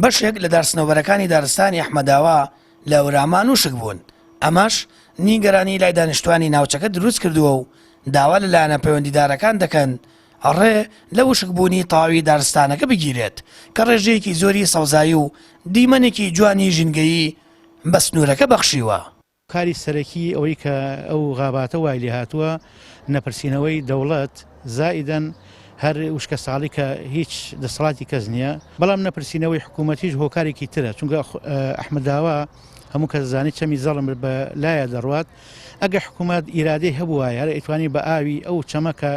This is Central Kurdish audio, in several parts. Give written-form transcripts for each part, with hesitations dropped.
بەشێک لە دارستنەوەبەرەکانی دارستانی ئەحمەداوا لە ورامان وشک بوون. ئەمەش نیگەرانی لای دانیشتوانی ناوچەکە دروست کردووە و داوا لەلایەنە پەیوەندیدارەکان دەکەن ئەڕێ لە وشکبوونی تەواوی دارستانەکە بگیرێت کە ڕێژەیەکی زۆری سەوزایی و دیمەنێکی جوانی ژینگەیی بە سنوورەکە بەخشیوە. کاری سەرەکی ئەوەی کە ئەو غاباتە وای لێ هاتووە نەپرسینەوەی دەوڵەت زائیدەن هەر وشکە ساڵی کە هیچ دەسەڵاتی کەس نییە، بەڵام نەپرسینەوەی حکوومەتیش هۆکارێکی ترە، چونکە ئەحمەداوا هەموو کەس زانی چەمی زەڵم بە لایە دەڕوات. ئەگە حکوومەت ئیرادەی هەبووایە هەر ئەیتوانی بە ئاوی ئەو چەمەکە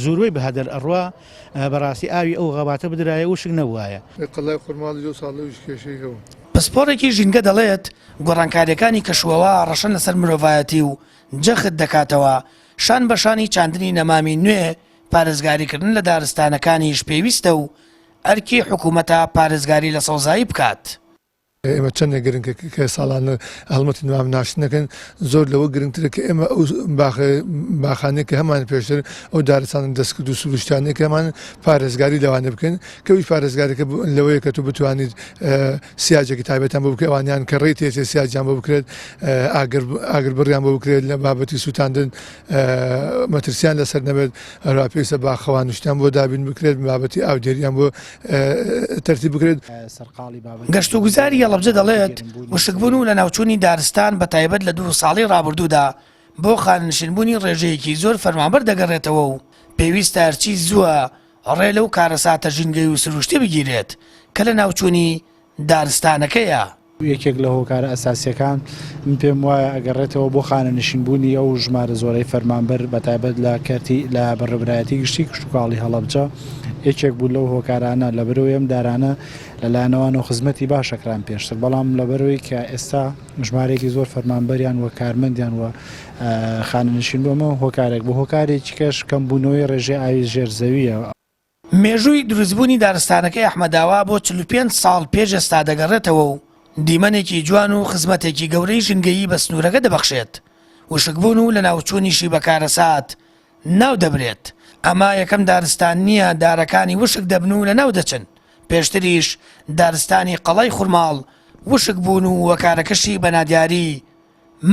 زۆرۆی بەهەدەر ئەڕوا بەڕاستی ئاوی ئەو غاباتە بدرایە وشک نەبووایە. پسپۆڕێکی ژینگە دەڵێت گۆڕانکاریەکانی کەشوەوە ڕەشەن لەسەر مرۆڤایەتی و جەخت دەکاتەوە شان بەشانی چاندنی نەمامی نوێ پارێزگاریکردن لە دارستانەکانیش پێویستە و ئەرکی حکوومەتە پارێزگاری لە سەوزایی بکات. ئێمە چەندە گرنگکە کە ساڵانە هەڵمەتی نوام ناشتنەکەن زۆر لەوە گرنگترە کە ئێمە ئەو باخانێک کە هەمان پێشتر ئەو دارستانن دەستکرد و سروشتانێک هەمان پارێزگاری لەوانە بکەن کە ئەوی پارێزگارەکە لەوەیە کە تو بتوانیت سیاجێکی تایبەتان بۆ بکە ئەوانیان کە ڕێی تێتێ سیاجیان بۆ بکرێت ئاگر بڕیان بۆ بکرێت لە بابەتی سووتاندن مەترسیان لەسەر نەبێت هەروە پێویستە باخەوان نوشتیان بۆ دابین بکرێت بابەتی ئاودێریان بۆ تەرتیب بکرێت. گەشت و گوزاری هەڵەبجە دەڵێت وشکبوون و لە ناوچوونی دارستان بە تایبەت لە 2 ساڵی ڕابردوودا بۆ خاننشینبوونی ڕێژەیەکی زۆر فەرمانبەر دەگەڕێتەوە و پێویستە هەرچی زووە ڕێ لەو کارەساتە ژینگەی و سروشتی بگیرێت کە لە ناوچوونی دارستانەکەیە. یەکێک لە هۆکارە ئەساسیەکان پێم وایە ئەگەڕێتەوە بۆ خانەنشینبوونی ئەو ژمارە زۆرەی فەرمانبەر بە تایبەت لە کەرتی لە بەڕێبرایەتی گشتی کشتتوکاڵی هەڵەبجە یەکێک بوو لەو هۆکارانە لەبەرەوەی ئەم دارانە لەلایەنەوە خزمەتی باشەکران پێشتر، بەڵام لەبەرەوەی کە ئێستا ژمارێکی زۆر فەرمانبەریان وە کارمەندیان وە خانەنشین بۆمە هۆکارێک بۆ هۆکارێکی کەش کەمبوونەوەی ڕێژەی ئاوی ژێرزەویە. مێژووی دروستبوونی دارستانەکەی ئەحمەداوا بۆ 45 ساڵ پێش ئێستا دەگەڕێتەوە و دیمەنێکی جوان و خزمەتێکی گەورەی ژینگەیی بە سنوورەکە دەبەخشێت. وشکبوون و لە ناوچوونیشی بەکارەسات ناو دەبرێت. ئەمە یەکەم دارستان نییە دارەکانی وشک دەبن و لە ناو دەچن. پێشتریش دارستانی قەڵای خوڕماڵ وشک بوون و وەکارەکەشی بەنادیاری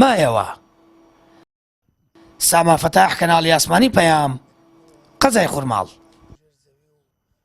مایەوە. ساما فەتاح، کەناڵی ئاسمانی پەیام، قەزای خوڕماڵ.